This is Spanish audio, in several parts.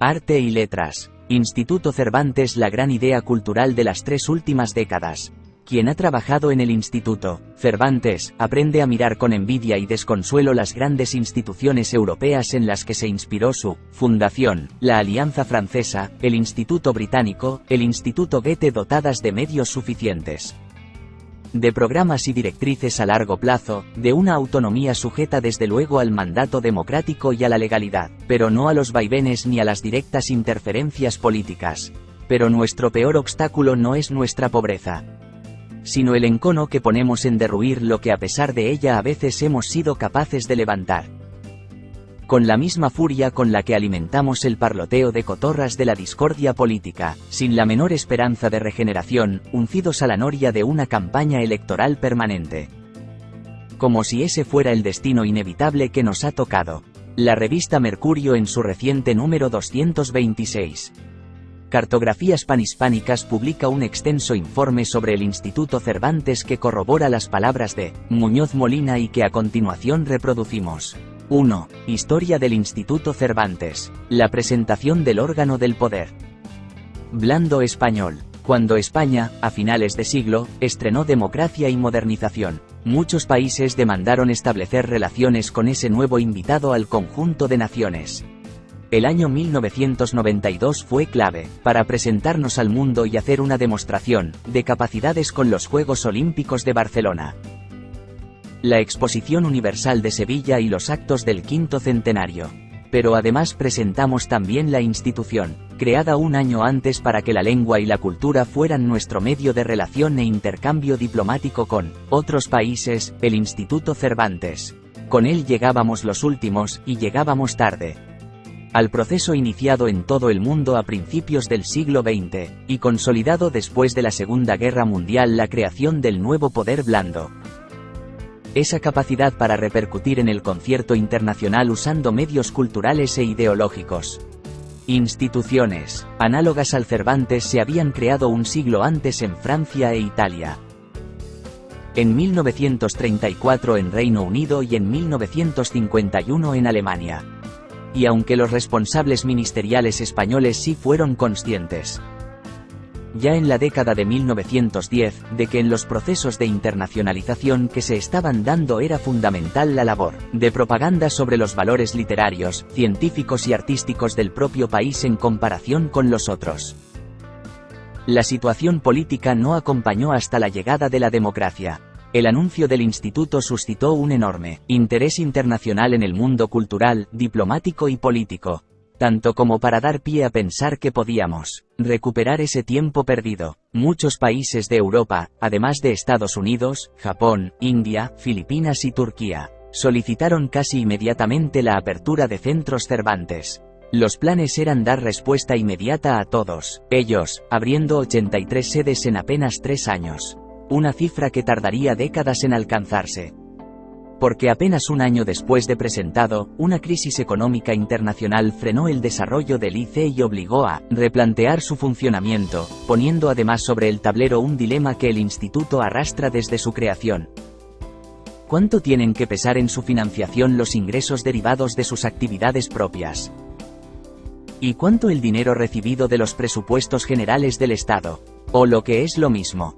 Arte y letras. Instituto Cervantes, la gran idea cultural de las 3 últimas décadas. Quien ha trabajado en el Instituto Cervantes, aprende a mirar con envidia y desconsuelo las grandes instituciones europeas en las que se inspiró su fundación, la Alianza Francesa, el Instituto Británico, el Instituto Goethe, dotadas de medios suficientes, de programas y directrices a largo plazo, de una autonomía sujeta desde luego al mandato democrático y a la legalidad, pero no a los vaivenes ni a las directas interferencias políticas. Pero nuestro peor obstáculo no es nuestra pobreza, sino el encono que ponemos en derruir lo que a pesar de ella a veces hemos sido capaces de levantar. Con la misma furia con la que alimentamos el parloteo de cotorras de la discordia política, sin la menor esperanza de regeneración, uncidos a la noria de una campaña electoral permanente. Como si ese fuera el destino inevitable que nos ha tocado. La revista Mercurio, en su reciente número 226. Cartografías Panhispánicas, publica un extenso informe sobre el Instituto Cervantes que corrobora las palabras de Muñoz Molina y que a continuación reproducimos. 1. Historia del Instituto Cervantes. La presentación del órgano del poder blando español. Cuando España, a finales de siglo, estrenó democracia y modernización, muchos países demandaron establecer relaciones con ese nuevo invitado al conjunto de naciones. El año 1992 fue clave para presentarnos al mundo y hacer una demostración de capacidades con los Juegos Olímpicos de Barcelona, la Exposición Universal de Sevilla y los actos del quinto centenario. Pero además presentamos también la institución, creada un año antes para que la lengua y la cultura fueran nuestro medio de relación e intercambio diplomático con otros países, el Instituto Cervantes. Con él llegábamos los últimos, y llegábamos tarde al proceso iniciado en todo el mundo a principios del siglo XX, y consolidado después de la Segunda Guerra Mundial, la creación del nuevo poder blando. Esa capacidad para repercutir en el concierto internacional usando medios culturales e ideológicos. Instituciones análogas al Cervantes se habían creado un siglo antes en Francia e Italia. En 1934 en Reino Unido y en 1951 en Alemania. Y aunque los responsables ministeriales españoles sí fueron conscientes, ya en la década de 1910, de que en los procesos de internacionalización que se estaban dando era fundamental la labor de propaganda sobre los valores literarios, científicos y artísticos del propio país en comparación con los otros. La situación política no acompañó hasta la llegada de la democracia. El anuncio del instituto suscitó un enorme interés internacional en el mundo cultural, diplomático y político, tanto como para dar pie a pensar que podíamos recuperar ese tiempo perdido. Muchos países de Europa, además de Estados Unidos, Japón, India, Filipinas y Turquía, solicitaron casi inmediatamente la apertura de centros Cervantes. Los planes eran dar respuesta inmediata a todos ellos, abriendo 83 sedes en apenas 3 años. Una cifra que tardaría décadas en alcanzarse. Porque apenas un año después de presentado, una crisis económica internacional frenó el desarrollo del IC y obligó a replantear su funcionamiento, poniendo además sobre el tablero un dilema que el instituto arrastra desde su creación. ¿Cuánto tienen que pesar en su financiación los ingresos derivados de sus actividades propias? ¿Y cuánto el dinero recibido de los presupuestos generales del Estado? O lo que es lo mismo,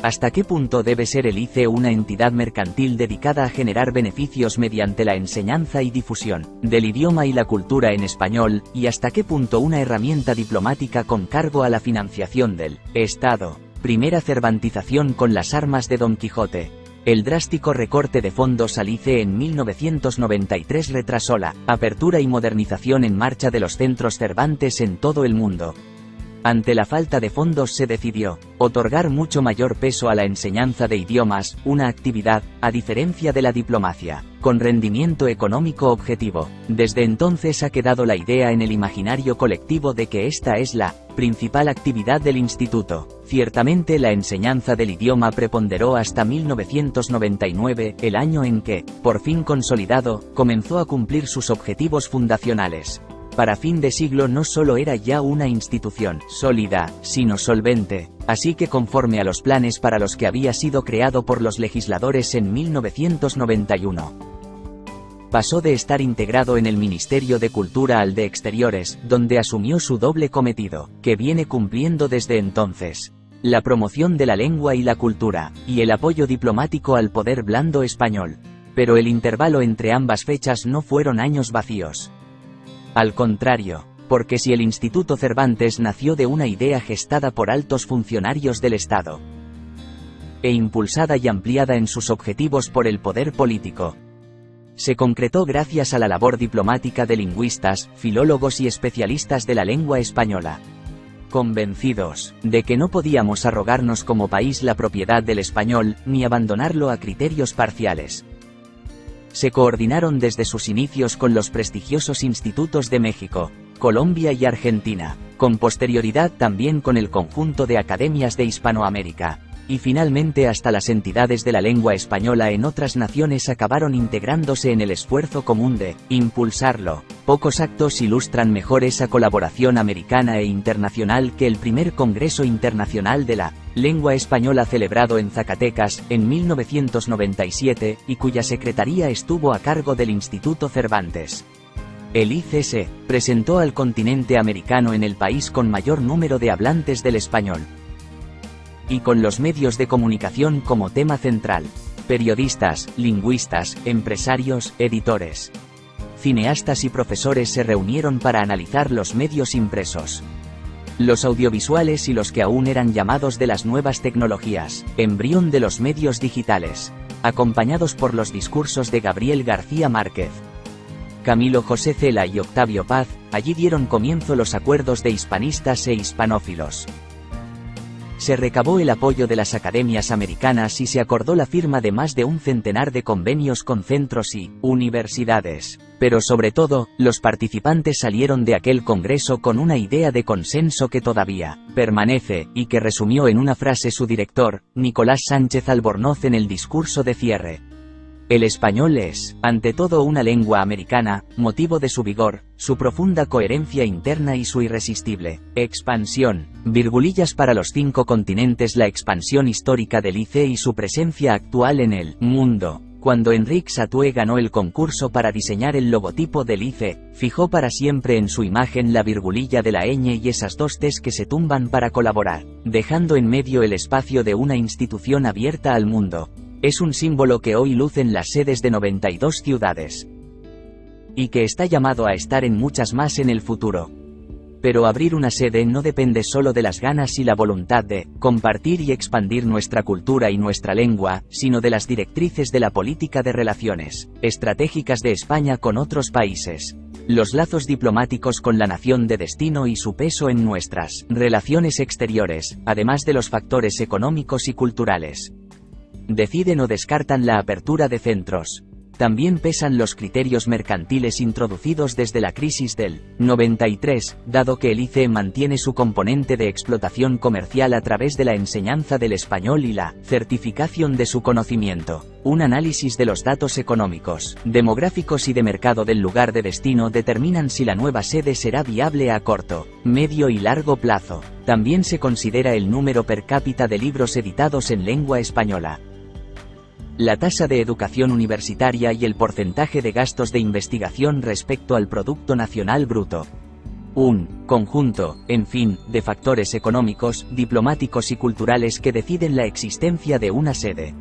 ¿hasta qué punto debe ser el IC una entidad mercantil dedicada a generar beneficios mediante la enseñanza y difusión del idioma y la cultura en español, y hasta qué punto una herramienta diplomática con cargo a la financiación del Estado? Primera cervantización con las armas de Don Quijote. El drástico recorte de fondos al IC en 1993 retrasó la apertura y modernización en marcha de los centros Cervantes en todo el mundo. Ante la falta de fondos se decidió otorgar mucho mayor peso a la enseñanza de idiomas, una actividad, a diferencia de la diplomacia, con rendimiento económico objetivo. Desde entonces ha quedado la idea en el imaginario colectivo de que esta es la principal actividad del instituto. Ciertamente la enseñanza del idioma preponderó hasta 1999, el año en que, por fin consolidado, comenzó a cumplir sus objetivos fundacionales. Para fin de siglo no solo era ya una institución sólida, sino solvente, así que conforme a los planes para los que había sido creado por los legisladores en 1991. Pasó de estar integrado en el Ministerio de Cultura al de Exteriores, donde asumió su doble cometido, que viene cumpliendo desde entonces: la promoción de la lengua y la cultura, y el apoyo diplomático al poder blando español. Pero el intervalo entre ambas fechas no fueron años vacíos. Al contrario, porque si el Instituto Cervantes nació de una idea gestada por altos funcionarios del Estado, e impulsada y ampliada en sus objetivos por el poder político, se concretó gracias a la labor diplomática de lingüistas, filólogos y especialistas de la lengua española. Convencidos de que no podíamos arrogarnos como país la propiedad del español, ni abandonarlo a criterios parciales, se coordinaron desde sus inicios con los prestigiosos institutos de México, Colombia y Argentina, con posterioridad también con el conjunto de academias de Hispanoamérica, y finalmente hasta las entidades de la lengua española en otras naciones acabaron integrándose en el esfuerzo común de impulsarlo. Pocos actos ilustran mejor esa colaboración americana e internacional que el primer Congreso Internacional de la Lengua Española celebrado en Zacatecas, en 1997, y cuya secretaría estuvo a cargo del Instituto Cervantes. El ICS presentó al continente americano en el país con mayor número de hablantes del español, y con los medios de comunicación como tema central: periodistas, lingüistas, empresarios, editores, cineastas y profesores se reunieron para analizar los medios impresos, los audiovisuales y los que aún eran llamados de las nuevas tecnologías, embrión de los medios digitales, acompañados por los discursos de Gabriel García Márquez, Camilo José Cela y Octavio Paz. Allí dieron comienzo los acuerdos de hispanistas e hispanófilos. Se recabó el apoyo de las academias americanas y se acordó la firma de más de un centenar de convenios con centros y universidades. Pero sobre todo, los participantes salieron de aquel congreso con una idea de consenso que todavía permanece, y que resumió en una frase su director, Nicolás Sánchez Albornoz, en el discurso de cierre: el español es, ante todo, una lengua americana, motivo de su vigor, su profunda coherencia interna y su irresistible expansión. Para los 5 continentes: la expansión histórica del ICE y su presencia actual en el mundo. Cuando Enric Satue ganó el concurso para diseñar el logotipo del ICE, fijó para siempre en su imagen la virgulilla de la ñ y esas 2 T's que se tumban para colaborar, dejando en medio el espacio de una institución abierta al mundo. Es un símbolo que hoy luce en las sedes de 92 ciudades, y que está llamado a estar en muchas más en el futuro. Pero abrir una sede no depende solo de las ganas y la voluntad de compartir y expandir nuestra cultura y nuestra lengua, sino de las directrices de la política de relaciones estratégicas de España con otros países, los lazos diplomáticos con la nación de destino y su peso en nuestras relaciones exteriores, además de los factores económicos y culturales. Deciden o descartan la apertura de centros. También pesan los criterios mercantiles introducidos desde la crisis del 93, dado que el ICE mantiene su componente de explotación comercial a través de la enseñanza del español y la certificación de su conocimiento. Un análisis de los datos económicos, demográficos y de mercado del lugar de destino determinan si la nueva sede será viable a corto, medio y largo plazo. También se considera el número per cápita de libros editados en lengua española, la tasa de educación universitaria y el porcentaje de gastos de investigación respecto al Producto Nacional Bruto. Un conjunto, en fin, de factores económicos, diplomáticos y culturales que deciden la existencia de una sede.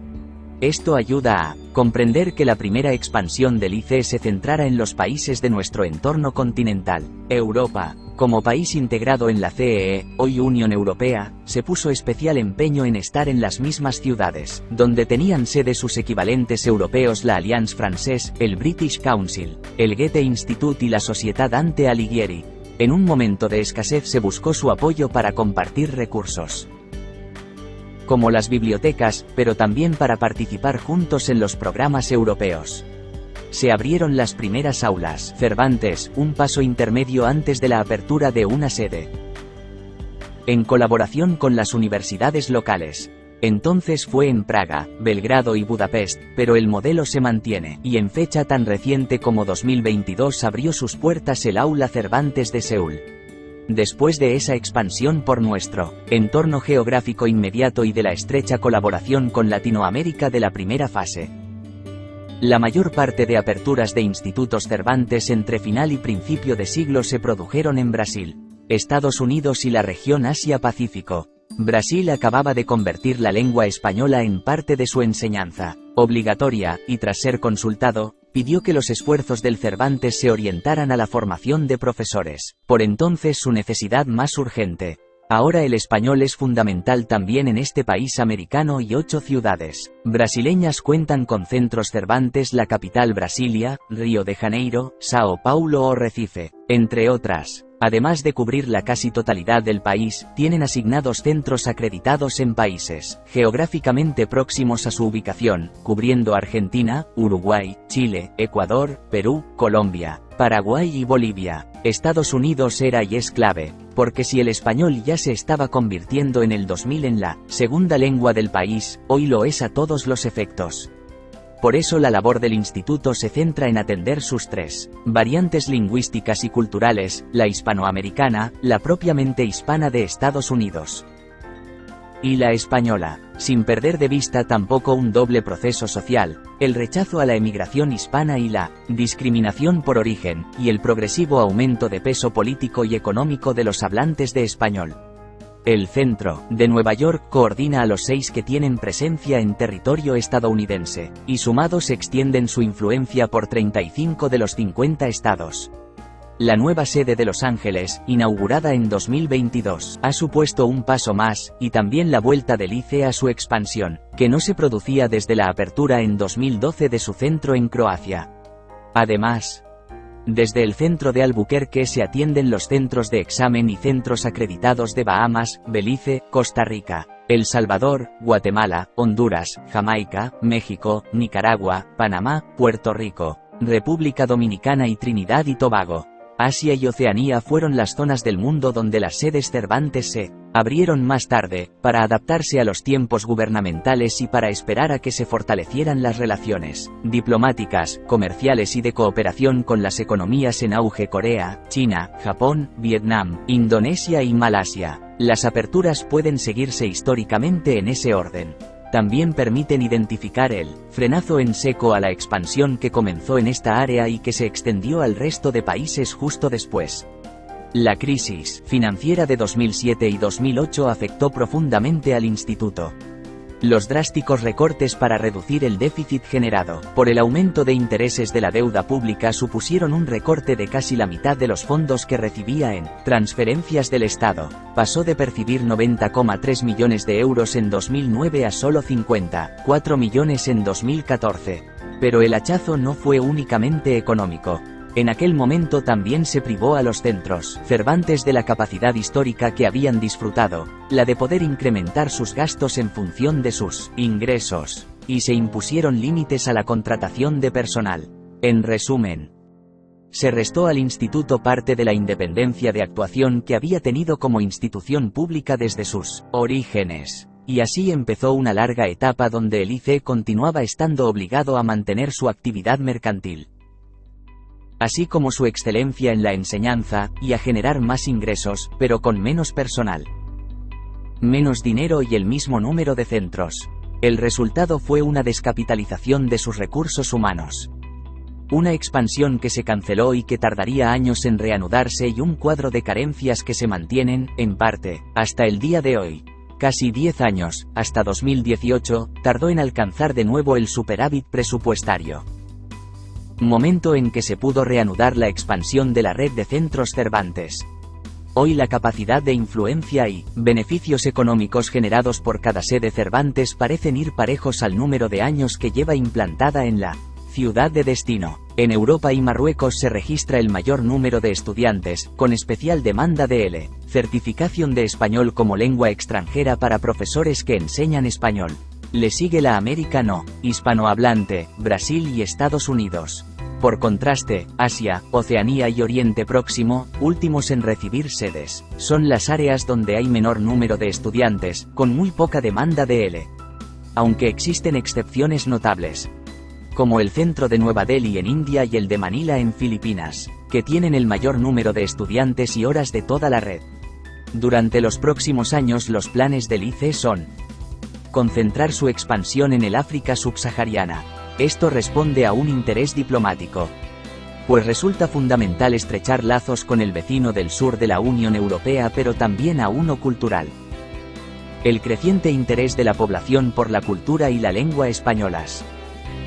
Esto ayuda a comprender que la primera expansión del ICE se centrara en los países de nuestro entorno continental. Europa, como país integrado en la CEE, hoy Unión Europea, se puso especial empeño en estar en las mismas ciudades, donde tenían sede sus equivalentes europeos: la Alliance Française, el British Council, el Goethe Institut y la Società Dante Alighieri. En un momento de escasez se buscó su apoyo para compartir recursos, como las bibliotecas, pero también para participar juntos en los programas europeos. Se abrieron las primeras aulas Cervantes, un paso intermedio antes de la apertura de una sede, en colaboración con las universidades locales. Entonces fue en Praga, Belgrado y Budapest, pero el modelo se mantiene, y en fecha tan reciente como 2022 abrió sus puertas el Aula Cervantes de Seúl. Después de esa expansión por nuestro entorno geográfico inmediato y de la estrecha colaboración con Latinoamérica de la primera fase, La mayor parte de aperturas de institutos Cervantes entre final y principio de siglo se produjeron en Brasil, Estados Unidos y la región Asia-Pacífico. Brasil acababa de convertir la lengua española en parte de su enseñanza obligatoria, y tras ser consultado, pidió que los esfuerzos del Cervantes se orientaran a la formación de profesores, por entonces su necesidad más urgente. Ahora el español es fundamental también en este país americano y 8 ciudades brasileñas cuentan con centros Cervantes, la capital Brasilia, Río de Janeiro, Sao Paulo o Recife, entre otras. Además de cubrir la casi totalidad del país, tienen asignados centros acreditados en países geográficamente próximos a su ubicación, cubriendo Argentina, Uruguay, Chile, Ecuador, Perú, Colombia, Paraguay y Bolivia. Estados Unidos era y es clave, porque si el español ya se estaba convirtiendo en el 2000 en la segunda lengua del país, hoy lo es a todos los efectos. Por eso la labor del instituto se centra en atender sus 3 variantes lingüísticas y culturales, la hispanoamericana, la propiamente hispana de Estados Unidos y la española, sin perder de vista tampoco un doble proceso social, el rechazo a la emigración hispana y la discriminación por origen, y el progresivo aumento de peso político y económico de los hablantes de español. El Centro de Nueva York coordina a los 6 que tienen presencia en territorio estadounidense, y sumados extienden su influencia por 35 de los 50 estados. La nueva sede de Los Ángeles, inaugurada en 2022, ha supuesto un paso más, y también la vuelta del ICE a su expansión, que no se producía desde la apertura en 2012 de su centro en Croacia. Además, desde el centro de Albuquerque se atienden los centros de examen y centros acreditados de Bahamas, Belice, Costa Rica, El Salvador, Guatemala, Honduras, Jamaica, México, Nicaragua, Panamá, Puerto Rico, República Dominicana y Trinidad y Tobago. Asia y Oceanía fueron las zonas del mundo donde las sedes Cervantes se abrieron más tarde, para adaptarse a los tiempos gubernamentales y para esperar a que se fortalecieran las relaciones diplomáticas, comerciales y de cooperación con las economías en auge Corea, China, Japón, Vietnam, Indonesia y Malasia. Las aperturas pueden seguirse históricamente en ese orden. También permiten identificar el frenazo en seco a la expansión que comenzó en esta área y que se extendió al resto de países justo después. La crisis financiera de 2007 y 2008 afectó profundamente al instituto. Los drásticos recortes para reducir el déficit generado por el aumento de intereses de la deuda pública supusieron un recorte de casi la mitad de los fondos que recibía en transferencias del Estado. Pasó de percibir 90,3 millones de euros en 2009 a solo 54 millones en 2014. Pero el hachazo no fue únicamente económico. En aquel momento también se privó a los centros Cervantes de la capacidad histórica que habían disfrutado, la de poder incrementar sus gastos en función de sus ingresos, y se impusieron límites a la contratación de personal. En resumen, se restó al instituto parte de la independencia de actuación que había tenido como institución pública desde sus orígenes. Y así empezó una larga etapa donde el ICE continuaba estando obligado a mantener su actividad mercantil, así como su excelencia en la enseñanza, y a generar más ingresos, pero con menos personal, menos dinero y el mismo número de centros. El resultado fue una descapitalización de sus recursos humanos, una expansión que se canceló y que tardaría años en reanudarse y un cuadro de carencias que se mantienen, en parte, hasta el día de hoy. Casi 10 años, hasta 2018, tardó en alcanzar de nuevo el superávit presupuestario. Momento en que se pudo reanudar la expansión de la red de centros Cervantes. Hoy la capacidad de influencia y beneficios económicos generados por cada sede Cervantes parecen ir parejos al número de años que lleva implantada en la ciudad de destino. En Europa y Marruecos se registra el mayor número de estudiantes, con especial demanda de L. Certificación de español como lengua extranjera para profesores que enseñan español. Le sigue la América no hispanohablante, Brasil y Estados Unidos. Por contraste, Asia, Oceanía y Oriente Próximo, últimos en recibir sedes, son las áreas donde hay menor número de estudiantes, con muy poca demanda de L. Aunque existen excepciones notables, como el centro de Nueva Delhi en India y el de Manila en Filipinas, que tienen el mayor número de estudiantes y horas de toda la red. Durante los próximos años los planes del ICE son concentrar su expansión en el África subsahariana, Esto responde a un interés diplomático. Pues resulta fundamental estrechar lazos con el vecino del sur de la Unión Europea, pero también a uno cultural. El creciente interés de la población por la cultura y la lengua españolas.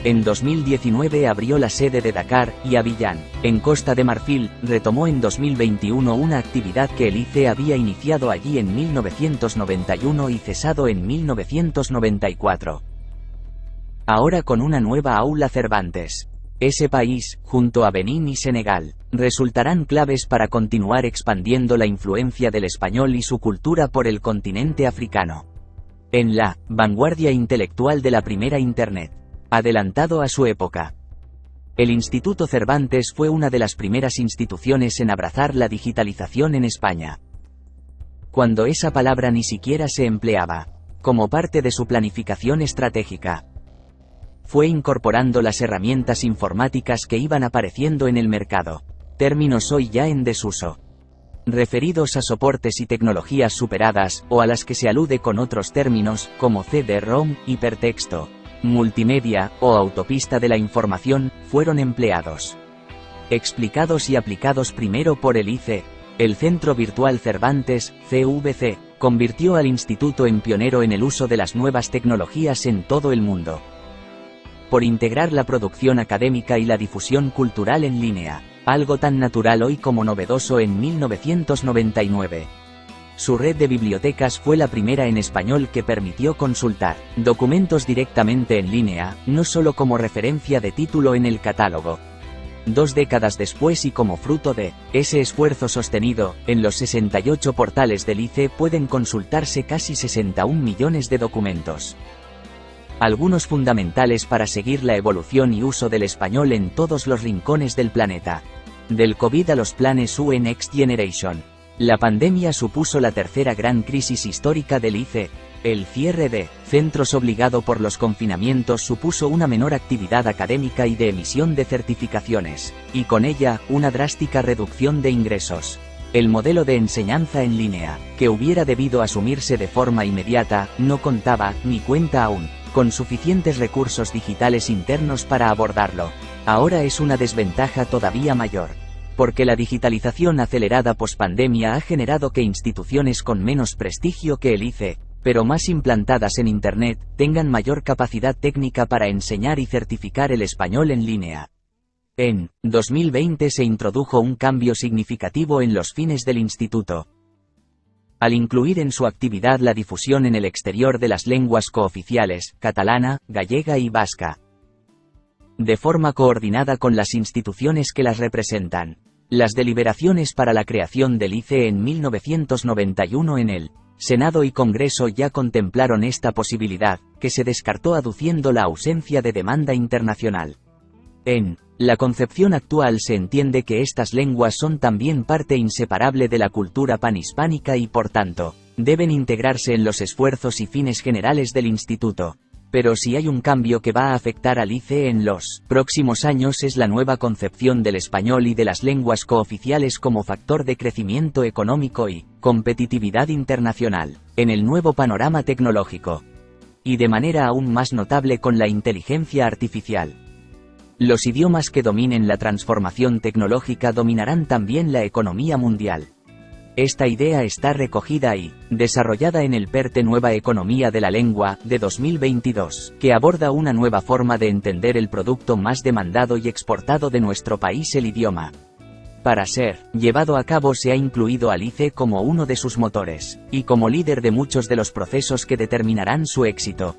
En 2019 abrió la sede de Dakar, y Abiyán, en Costa de Marfil, retomó en 2021 una actividad que el ICE había iniciado allí en 1991 y cesado en 1994. Ahora con una nueva aula Cervantes. Ese país, junto a Benín y Senegal, resultarán claves para continuar expandiendo la influencia del español y su cultura por el continente africano. En la vanguardia intelectual de la primera Internet. Adelantado a su época. El Instituto Cervantes fue una de las primeras instituciones en abrazar la digitalización en España. Cuando esa palabra ni siquiera se empleaba, como parte de su planificación estratégica. Fue incorporando las herramientas informáticas que iban apareciendo en el mercado, términos hoy ya en desuso, referidos a soportes y tecnologías superadas, o a las que se alude con otros términos, como CD-ROM, hipertexto, multimedia, o autopista de la información, fueron empleados. Explicados y aplicados primero por el ICE, el Centro Virtual Cervantes, CVC, convirtió al instituto en pionero en el uso de las nuevas tecnologías en todo el mundo. Por integrar la producción académica y la difusión cultural en línea, algo tan natural hoy como novedoso en 1999. Su red de bibliotecas fue la primera en español que permitió consultar documentos directamente en línea, no solo como referencia de título en el catálogo. 2 décadas después y como fruto de ese esfuerzo sostenido, en los 68 portales del ICE pueden consultarse casi 61 millones de documentos. Algunos fundamentales para seguir la evolución y uso del español en todos los rincones del planeta. Del COVID a los planes UE Next Generation. La pandemia supuso la tercera gran crisis histórica del ICE. El cierre de centros obligado por los confinamientos supuso una menor actividad académica y de emisión de certificaciones, y con ella, una drástica reducción de ingresos. El modelo de enseñanza en línea, que hubiera debido asumirse de forma inmediata, no contaba, ni cuenta aún, con suficientes recursos digitales internos para abordarlo. Ahora es una desventaja todavía mayor. Porque la digitalización acelerada pospandemia ha generado que instituciones con menos prestigio que el ICE, pero más implantadas en Internet, tengan mayor capacidad técnica para enseñar y certificar el español en línea. En 2020 se introdujo un cambio significativo en los fines del instituto. Al incluir en su actividad la difusión en el exterior de las lenguas cooficiales, catalana, gallega y vasca, de forma coordinada con las instituciones que las representan. Las deliberaciones para la creación del ICE en 1991 en el Senado y Congreso ya contemplaron esta posibilidad, que se descartó aduciendo la ausencia de demanda internacional. En la concepción actual se entiende que estas lenguas son también parte inseparable de la cultura panhispánica y por tanto, deben integrarse en los esfuerzos y fines generales del instituto. Pero si hay un cambio que va a afectar al ICE en los próximos años es la nueva concepción del español y de las lenguas cooficiales como factor de crecimiento económico y competitividad internacional, en el nuevo panorama tecnológico. Y de manera aún más notable con la inteligencia artificial. Los idiomas que dominen la transformación tecnológica dominarán también la economía mundial. Esta idea está recogida y desarrollada en el PERTE Nueva Economía de la Lengua, de 2022, que aborda una nueva forma de entender el producto más demandado y exportado de nuestro país, el idioma. Para ser llevado a cabo se ha incluido al ICE como uno de sus motores, y como líder de muchos de los procesos que determinarán su éxito.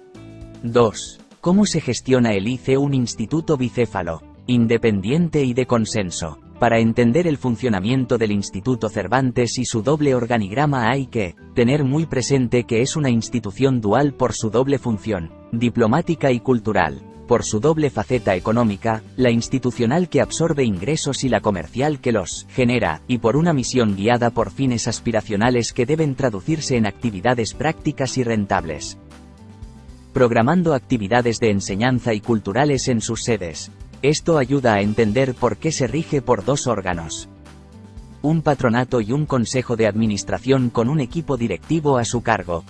2. ¿Cómo se gestiona el ICE, un instituto bicéfalo, independiente y de consenso? Para entender el funcionamiento del Instituto Cervantes y su doble organigrama hay que tener muy presente que es una institución dual por su doble función, diplomática y cultural, por su doble faceta económica, la institucional que absorbe ingresos y la comercial que los genera, y por una misión guiada por fines aspiracionales que deben traducirse en actividades prácticas y rentables. Programando actividades de enseñanza y culturales en sus sedes. Esto ayuda a entender por qué se rige por 2 órganos. Un patronato y un consejo de administración con un equipo directivo a su cargo.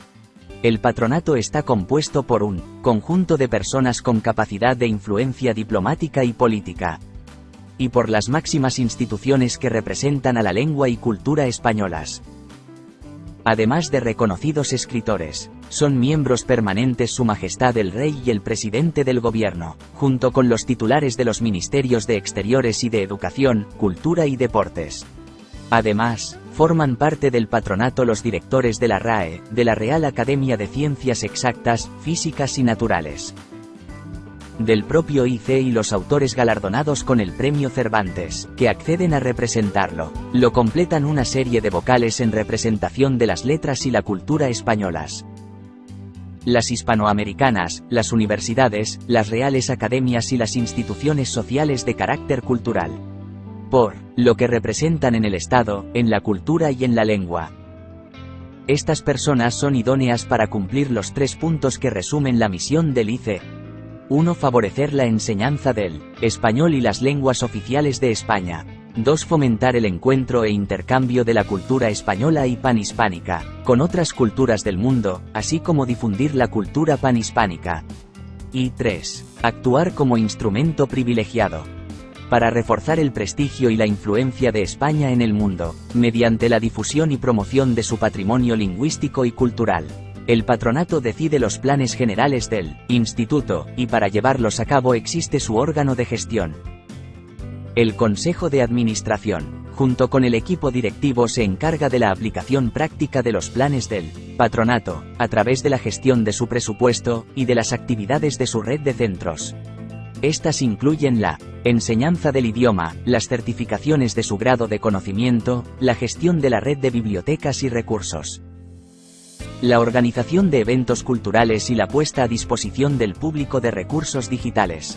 El patronato está compuesto por un conjunto de personas con capacidad de influencia diplomática y política, y por las máximas instituciones que representan a la lengua y cultura españolas. Además de reconocidos escritores, son miembros permanentes Su Majestad el Rey y el Presidente del Gobierno, junto con los titulares de los Ministerios de Exteriores y de Educación, Cultura y Deportes. Además, forman parte del patronato los directores de la RAE, de la Real Academia de Ciencias Exactas, Físicas y Naturales, del propio ICE y los autores galardonados con el Premio Cervantes, que acceden a representarlo. Lo completan una serie de vocales en representación de las letras y la cultura españolas, las hispanoamericanas, las universidades, las reales academias y las instituciones sociales de carácter cultural, por lo que representan en el Estado, en la cultura y en la lengua. Estas personas son idóneas para cumplir los 3 puntos que resumen la misión del ICE. 1. Favorecer la enseñanza del español y las lenguas oficiales de España. 2. Fomentar el encuentro e intercambio de la cultura española y panhispánica con otras culturas del mundo, así como difundir la cultura panhispánica. Y 3. Actuar como instrumento privilegiado para reforzar el prestigio y la influencia de España en el mundo, mediante la difusión y promoción de su patrimonio lingüístico y cultural. El patronato decide los planes generales del instituto, y para llevarlos a cabo existe su órgano de gestión. El Consejo de Administración, junto con el equipo directivo, se encarga de la aplicación práctica de los planes del patronato, a través de la gestión de su presupuesto, y de las actividades de su red de centros. Estas incluyen la enseñanza del idioma, las certificaciones de su grado de conocimiento, la gestión de la red de bibliotecas y recursos, la organización de eventos culturales y la puesta a disposición del público de recursos digitales.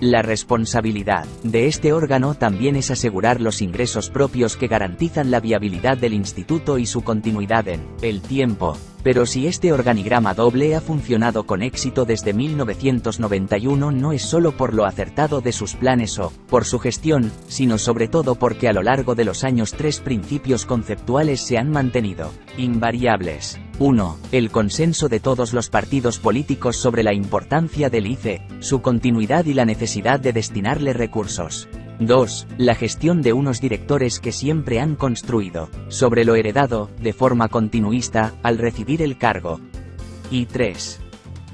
La responsabilidad de este órgano también es asegurar los ingresos propios que garantizan la viabilidad del instituto y su continuidad en el tiempo. Pero si este organigrama doble ha funcionado con éxito desde 1991, no es solo por lo acertado de sus planes o por su gestión, sino sobre todo porque a lo largo de los años 3 principios conceptuales se han mantenido invariables. 1. El consenso de todos los partidos políticos sobre la importancia del ICE, su continuidad y la necesidad de destinarle recursos. 2. La gestión de unos directores que siempre han construido sobre lo heredado, de forma continuista, al recibir el cargo. Y 3.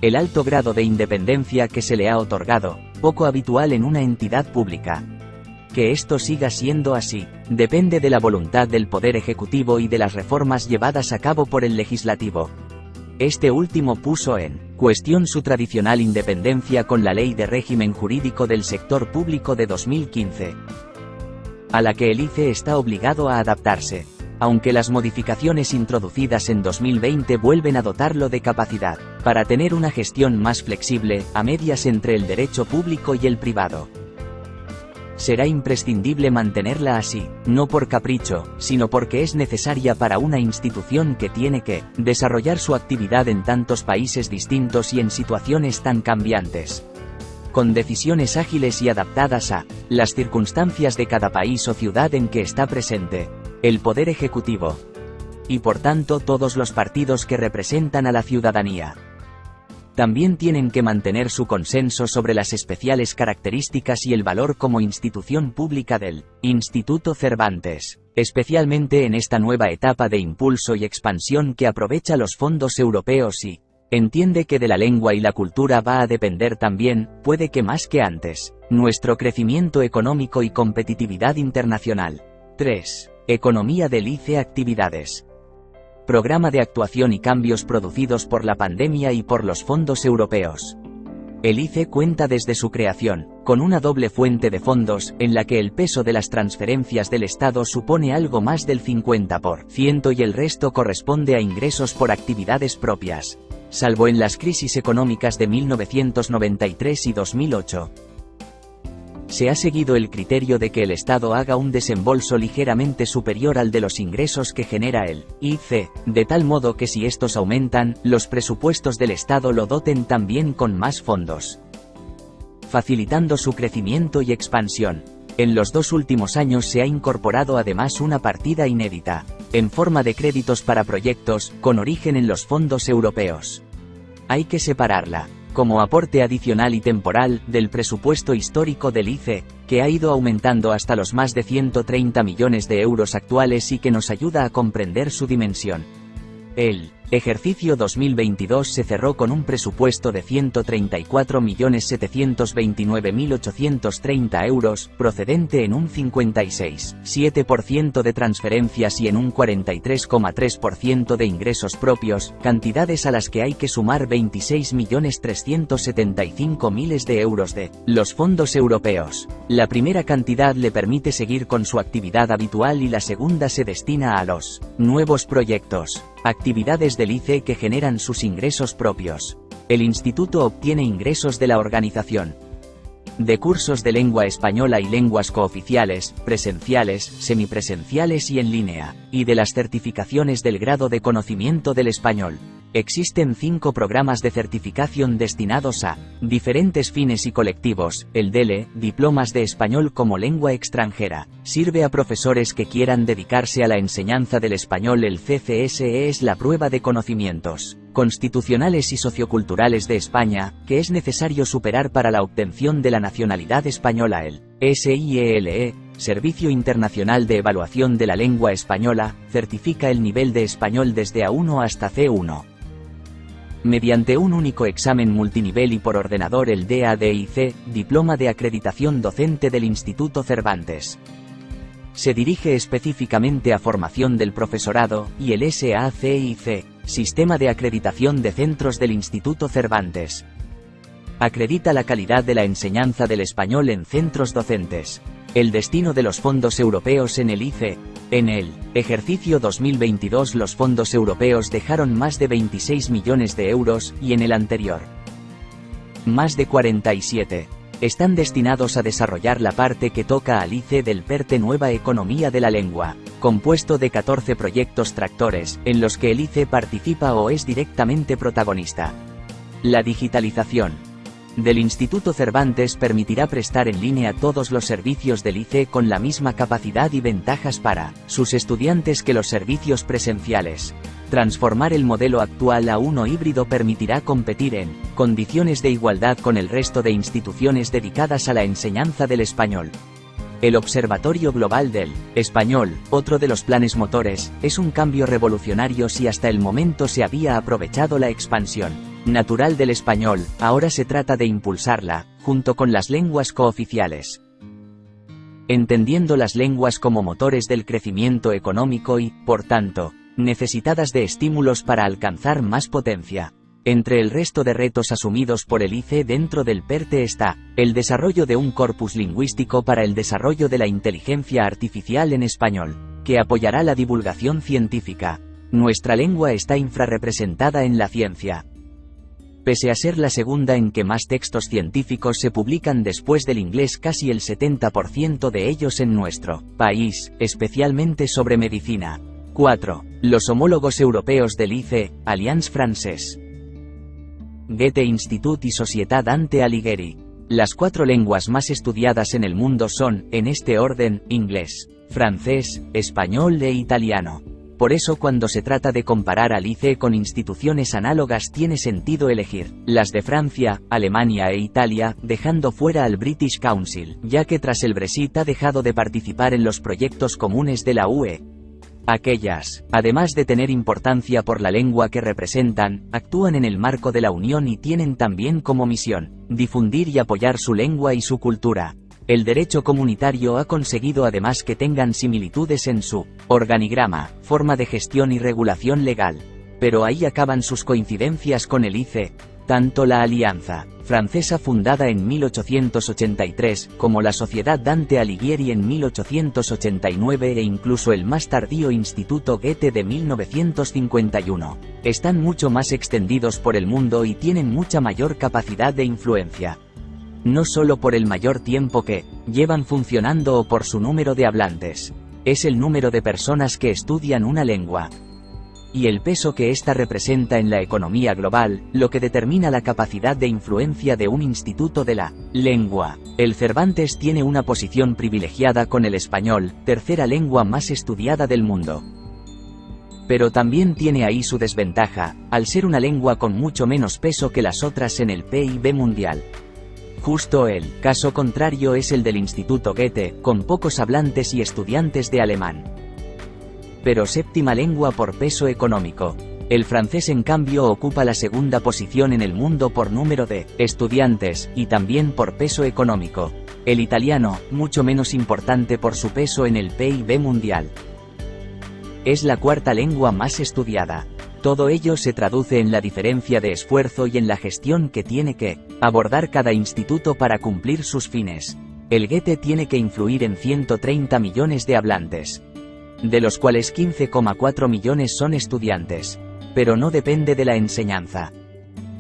El alto grado de independencia que se le ha otorgado, poco habitual en una entidad pública. Que esto siga siendo así, depende de la voluntad del Poder Ejecutivo y de las reformas llevadas a cabo por el Legislativo. Este último puso en cuestión su tradicional independencia con la Ley de Régimen Jurídico del Sector Público de 2015, a la que el ICE está obligado a adaptarse, aunque las modificaciones introducidas en 2020 vuelven a dotarlo de capacidad para tener una gestión más flexible, a medias entre el derecho público y el privado. Será imprescindible mantenerla así, no por capricho, sino porque es necesaria para una institución que tiene que desarrollar su actividad en tantos países distintos y en situaciones tan cambiantes, con decisiones ágiles y adaptadas a las circunstancias de cada país o ciudad en que está presente el Poder Ejecutivo, y por tanto todos los partidos que representan a la ciudadanía. También tienen que mantener su consenso sobre las especiales características y el valor como institución pública del Instituto Cervantes, especialmente en esta nueva etapa de impulso y expansión que aprovecha los fondos europeos y entiende que de la lengua y la cultura va a depender también, puede que más que antes, nuestro crecimiento económico y competitividad internacional. 3. Economía del ICE. Actividades. Programa de actuación y cambios producidos por la pandemia y por los fondos europeos. El ICE cuenta desde su creación con una doble fuente de fondos, en la que el peso de las transferencias del Estado supone algo más del 50% y el resto corresponde a ingresos por actividades propias, salvo en las crisis económicas de 1993 y 2008. Se ha seguido el criterio de que el Estado haga un desembolso ligeramente superior al de los ingresos que genera el ICE, de tal modo que si estos aumentan, los presupuestos del Estado lo doten también con más fondos, facilitando su crecimiento y expansión. En los 2 últimos años se ha incorporado además una partida inédita en forma de créditos para proyectos, con origen en los fondos europeos. Hay que separarla, como aporte adicional y temporal, del presupuesto histórico del ICE, que ha ido aumentando hasta los más de 130 millones de euros actuales y que nos ayuda a comprender su dimensión. El ejercicio 2022 se cerró con un presupuesto de 134.729.830 euros, procedente en un 56,7% de transferencias y en un 43,3% de ingresos propios, cantidades a las que hay que sumar 26.375.000 de euros de los fondos europeos. La primera cantidad le permite seguir con su actividad habitual y la segunda se destina a los nuevos proyectos, actividades del ICE que generan sus ingresos propios. El instituto obtiene ingresos de la organización de cursos de lengua española y lenguas cooficiales, presenciales, semipresenciales y en línea, y de las certificaciones del grado de conocimiento del español. Existen 5 programas de certificación destinados a diferentes fines y colectivos. El DELE, Diplomas de Español como Lengua Extranjera, sirve a profesores que quieran dedicarse a la enseñanza del español. El CCSE es la prueba de conocimientos constitucionales y socioculturales de España, que es necesario superar para la obtención de la nacionalidad española. El SIELE, Servicio Internacional de Evaluación de la Lengua Española, certifica el nivel de español desde A1 hasta C1. Mediante un único examen multinivel y por ordenador. El DADIC, Diploma de Acreditación Docente del Instituto Cervantes, se dirige específicamente a formación del profesorado, y el SACIC, Sistema de Acreditación de Centros del Instituto Cervantes, acredita la calidad de la enseñanza del español en centros docentes. El destino de los fondos europeos en el ICE. En el ejercicio 2022 los fondos europeos dejaron más de 26 millones de euros, y en el anterior, más de 47. Están destinados a desarrollar la parte que toca al ICE del PERTE Nueva Economía de la Lengua, compuesto de 14 proyectos tractores, en los que el ICE participa o es directamente protagonista. La digitalización del Instituto Cervantes permitirá prestar en línea todos los servicios del ICE con la misma capacidad y ventajas para sus estudiantes que los servicios presenciales. Transformar el modelo actual a uno híbrido permitirá competir en condiciones de igualdad con el resto de instituciones dedicadas a la enseñanza del español. El Observatorio Global del Español, otro de los planes motores, es un cambio revolucionario. Si hasta el momento se había aprovechado la expansión natural del español, ahora se trata de impulsarla, junto con las lenguas cooficiales. Entendiendo las lenguas como motores del crecimiento económico y, por tanto, necesitadas de estímulos para alcanzar más potencia. Entre el resto de retos asumidos por el ICE dentro del PERTE está el desarrollo de un corpus lingüístico para el desarrollo de la inteligencia artificial en español, que apoyará la divulgación científica. Nuestra lengua está infrarrepresentada en la ciencia. Pese a ser la segunda en que más textos científicos se publican después del inglés, casi el 70% de ellos en nuestro país, especialmente sobre medicina. 4. Los homólogos europeos del ICE, Alliance Française, Goethe Institut y Società Dante Alighieri. Las 4 lenguas más estudiadas en el mundo son, en este orden, inglés, francés, español e italiano. Por eso cuando se trata de comparar al ICE con instituciones análogas tiene sentido elegir las de Francia, Alemania e Italia, dejando fuera al British Council, ya que tras el Brexit ha dejado de participar en los proyectos comunes de la UE. Aquellas, además de tener importancia por la lengua que representan, actúan en el marco de la Unión y tienen también como misión difundir y apoyar su lengua y su cultura. El derecho comunitario ha conseguido además que tengan similitudes en su organigrama, forma de gestión y regulación legal. Pero ahí acaban sus coincidencias con el ICE. Tanto la Alianza Francesa fundada en 1883, como la Sociedad Dante Alighieri en 1889 e incluso el más tardío Instituto Goethe de 1951, están mucho más extendidos por el mundo y tienen mucha mayor capacidad de influencia. No solo por el mayor tiempo que llevan funcionando o por su número de hablantes, es el número de personas que estudian una lengua y el peso que ésta representa en la economía global, lo que determina la capacidad de influencia de un instituto de la lengua. El Cervantes tiene una posición privilegiada con el español, tercera lengua más estudiada del mundo. Pero también tiene ahí su desventaja, al ser una lengua con mucho menos peso que las otras en el PIB mundial. Justo el caso contrario es el del Instituto Goethe, con pocos hablantes y estudiantes de alemán. Pero séptima lengua por peso económico. El francés en cambio ocupa la segunda posición en el mundo por número de estudiantes, y también por peso económico. El italiano, mucho menos importante por su peso en el PIB mundial. Es la cuarta lengua más estudiada. Todo ello se traduce en la diferencia de esfuerzo y en la gestión que tiene que abordar cada instituto para cumplir sus fines. El Goethe tiene que influir en 130 millones de hablantes, de los cuales 15,4 millones son estudiantes. Pero no depende de la enseñanza,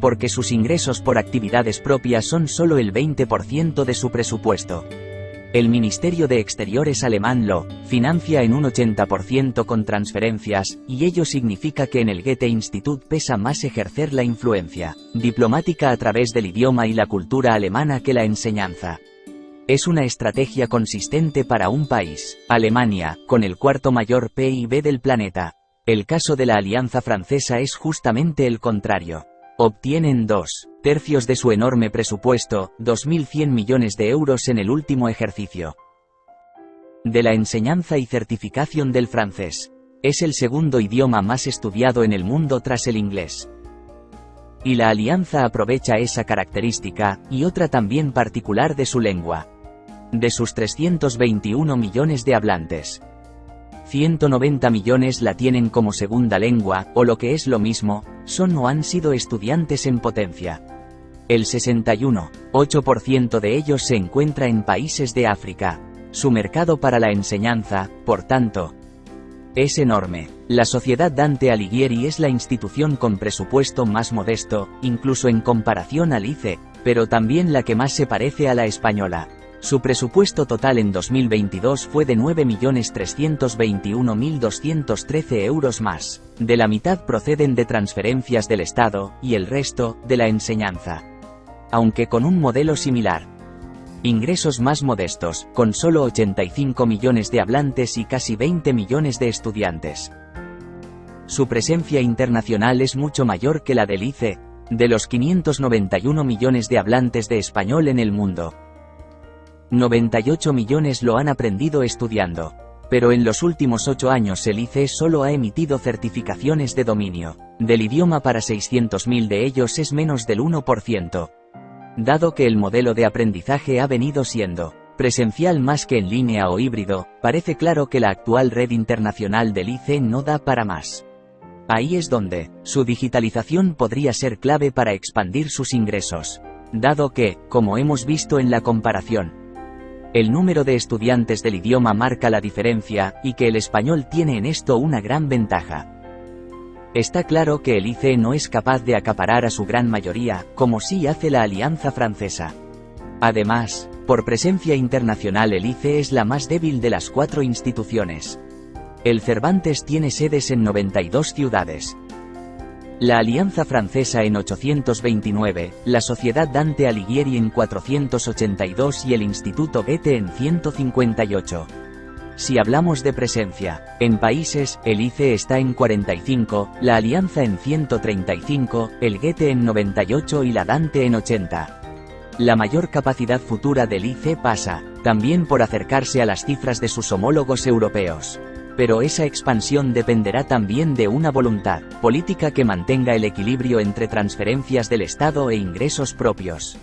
porque sus ingresos por actividades propias son solo el 20% de su presupuesto. El Ministerio de Exteriores alemán lo financia en un 80% con transferencias, y ello significa que en el Goethe Institut pesa más ejercer la influencia diplomática a través del idioma y la cultura alemana que la enseñanza. Es una estrategia consistente para un país, Alemania, con el cuarto mayor PIB del planeta. El caso de la Alianza Francesa es justamente el contrario. Obtienen 2/3 de su enorme presupuesto, 2.100 millones de euros en el último ejercicio. De la enseñanza y certificación del francés. Es el segundo idioma más estudiado en el mundo tras el inglés. Y la Alianza aprovecha esa característica, y otra también particular de su lengua. De sus 321 millones de hablantes, 190 millones la tienen como segunda lengua, o lo que es lo mismo, son o han sido estudiantes en potencia. El 61,8% de ellos se encuentra en países de África. Su mercado para la enseñanza, por tanto, es enorme. La Sociedad Dante Alighieri es la institución con presupuesto más modesto, incluso en comparación al ICE, pero también la que más se parece a la española. Su presupuesto total en 2022 fue de 9.321.213 euros más. De la mitad proceden de transferencias del Estado, y el resto, de la enseñanza. Aunque con un modelo similar. Ingresos más modestos, con solo 85 millones de hablantes y casi 20 millones de estudiantes. Su presencia internacional es mucho mayor que la del ICE, de los 591 millones de hablantes de español en el mundo. 98 millones lo han aprendido estudiando. Pero en los últimos 8 años el ICE solo ha emitido certificaciones de dominio del idioma para 600.000 de ellos es menos del 1%. Dado que el modelo de aprendizaje ha venido siendo presencial más que en línea o híbrido, parece claro que la actual red internacional del ICE no da para más. Ahí es donde su digitalización podría ser clave para expandir sus ingresos. Dado que, como hemos visto en la comparación, el número de estudiantes del idioma marca la diferencia, y que el español tiene en esto una gran ventaja. Está claro que el ICE no es capaz de acaparar a su gran mayoría, como sí hace la Alianza Francesa. Además, por presencia internacional el ICE es la más débil de las 4 instituciones. El Cervantes tiene sedes en 92 ciudades. La Alianza Francesa en 829, la Sociedad Dante Alighieri en 482 y el Instituto Goethe en 158. Si hablamos de presencia en países, el ICE está en 45, la Alianza en 135, el Goethe en 98 y la Dante en 80. La mayor capacidad futura del ICE pasa también por acercarse a las cifras de sus homólogos europeos. Pero esa expansión dependerá también de una voluntad política que mantenga el equilibrio entre transferencias del Estado e ingresos propios.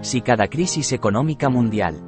Si cada crisis económica mundial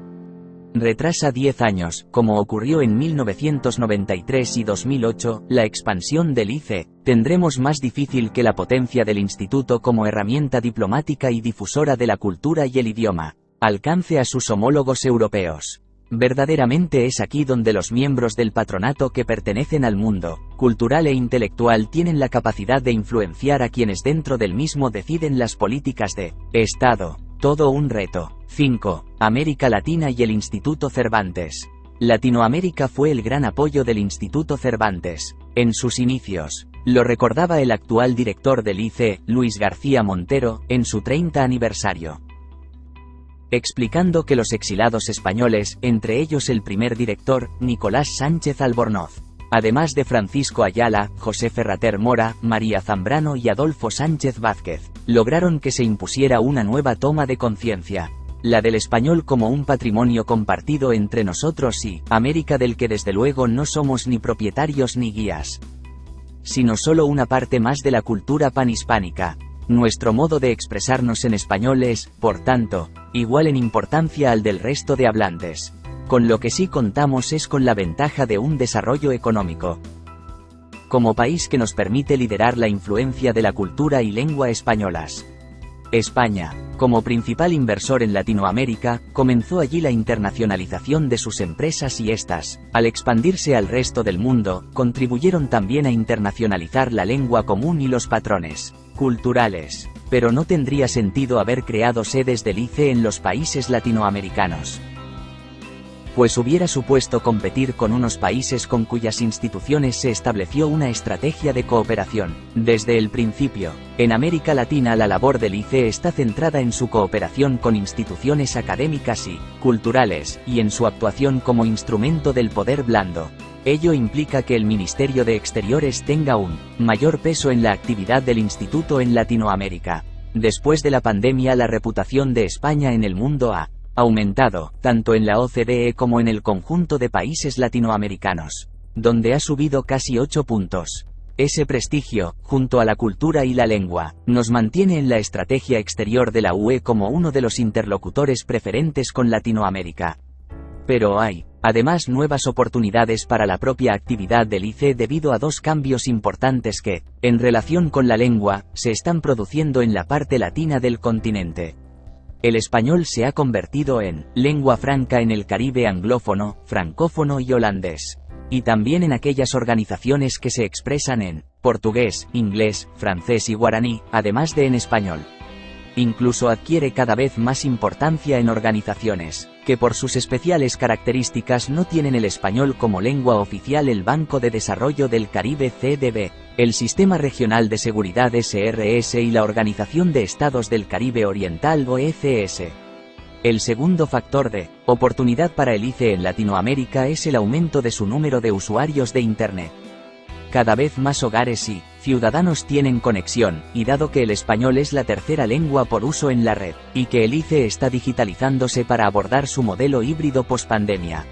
retrasa 10 años, como ocurrió en 1993 y 2008, la expansión del ICE, tendremos más difícil que la potencia del instituto como herramienta diplomática y difusora de la cultura y el idioma alcance a sus homólogos europeos. Verdaderamente es aquí donde los miembros del patronato que pertenecen al mundo cultural e intelectual tienen la capacidad de influenciar a quienes dentro del mismo deciden las políticas de Estado. Todo un reto. 5. América Latina y el Instituto Cervantes. Latinoamérica fue el gran apoyo del Instituto Cervantes en sus inicios. Lo recordaba el actual director del ICE, Luis García Montero, en su 30 aniversario. Explicando que los exilados españoles, entre ellos el primer director, Nicolás Sánchez Albornoz, además de Francisco Ayala, José Ferrater Mora, María Zambrano y Adolfo Sánchez Vázquez, lograron que se impusiera una nueva toma de conciencia, la del español como un patrimonio compartido entre nosotros y América, del que desde luego no somos ni propietarios ni guías, sino solo una parte más de la cultura panhispánica. Nuestro modo de expresarnos en español es, por tanto, igual en importancia al del resto de hablantes. Con lo que sí contamos es con la ventaja de un desarrollo económico como país que nos permite liderar la influencia de la cultura y lengua españolas. España, como principal inversor en Latinoamérica, comenzó allí la internacionalización de sus empresas y estas, al expandirse al resto del mundo, contribuyeron también a internacionalizar la lengua común y los patrones culturales. Pero no tendría sentido haber creado sedes del ICE en los países latinoamericanos, pues hubiera supuesto competir con unos países con cuyas instituciones se estableció una estrategia de cooperación. Desde el principio, en América Latina la labor del ICE está centrada en su cooperación con instituciones académicas y culturales, y en su actuación como instrumento del poder blando. Ello implica que el Ministerio de Exteriores tenga un mayor peso en la actividad del Instituto en Latinoamérica. Después de la pandemia, la reputación de España en el mundo ha aumentado, tanto en la OCDE como en el conjunto de países latinoamericanos, donde ha subido casi 8 puntos. Ese prestigio, junto a la cultura y la lengua, nos mantiene en la estrategia exterior de la UE como uno de los interlocutores preferentes con Latinoamérica. Pero hay, además, nuevas oportunidades para la propia actividad del ICE debido a dos cambios importantes que, en relación con la lengua, se están produciendo en la parte latina del continente. El español se ha convertido en lengua franca en el Caribe anglófono, francófono y holandés, y también en aquellas organizaciones que se expresan en portugués, inglés, francés y guaraní, además de en español. Incluso adquiere cada vez más importancia en organizaciones que por sus especiales características no tienen el español como lengua oficial: el Banco de Desarrollo del Caribe CDB, el Sistema Regional de Seguridad SRS y la Organización de Estados del Caribe Oriental OECS. El segundo factor de oportunidad para el ICE en Latinoamérica es el aumento de su número de usuarios de Internet. Cada vez más hogares y ciudadanos tienen conexión, y dado que el español es la tercera lengua por uso en la red, y que el ICE está digitalizándose para abordar su modelo híbrido pospandemia,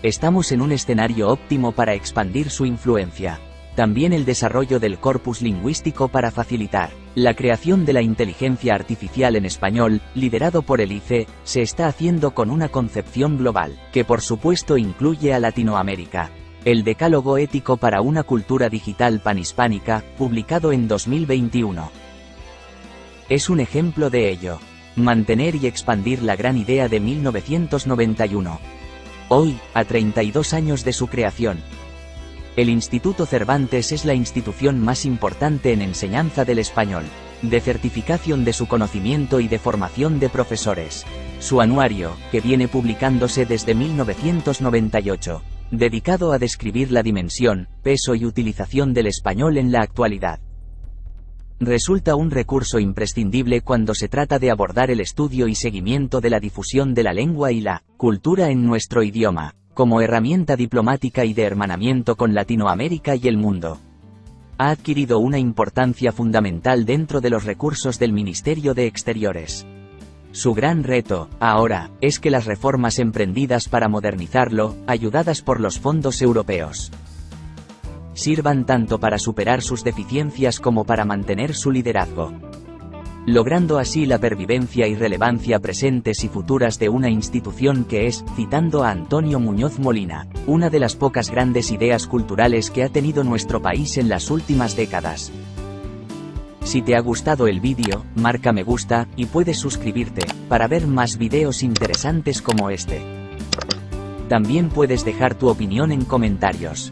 estamos en un escenario óptimo para expandir su influencia. También el desarrollo del corpus lingüístico para facilitar la creación de la inteligencia artificial en español, liderado por el ICE, se está haciendo con una concepción global, que por supuesto incluye a Latinoamérica. El Decálogo Ético para una Cultura Digital Panhispánica, publicado en 2021. Es un ejemplo de ello. Mantener y expandir la gran idea de 1991. Hoy, a 32 años de su creación, el Instituto Cervantes es la institución más importante en enseñanza del español, de certificación de su conocimiento y de formación de profesores. Su anuario, que viene publicándose desde 1998, dedicado a describir la dimensión, peso y utilización del español en la actualidad, resulta un recurso imprescindible cuando se trata de abordar el estudio y seguimiento de la difusión de la lengua y la cultura en nuestro idioma, como herramienta diplomática y de hermanamiento con Latinoamérica y el mundo. Ha adquirido una importancia fundamental dentro de los recursos del Ministerio de Exteriores. Su gran reto, ahora, es que las reformas emprendidas para modernizarlo, ayudadas por los fondos europeos, sirvan tanto para superar sus deficiencias como para mantener su liderazgo, logrando así la pervivencia y relevancia presentes y futuras de una institución que es, citando a Antonio Muñoz Molina, una de las pocas grandes ideas culturales que ha tenido nuestro país en las últimas décadas. Si te ha gustado el vídeo, marca me gusta, y puedes suscribirte, para ver más videos interesantes como este. También puedes dejar tu opinión en comentarios.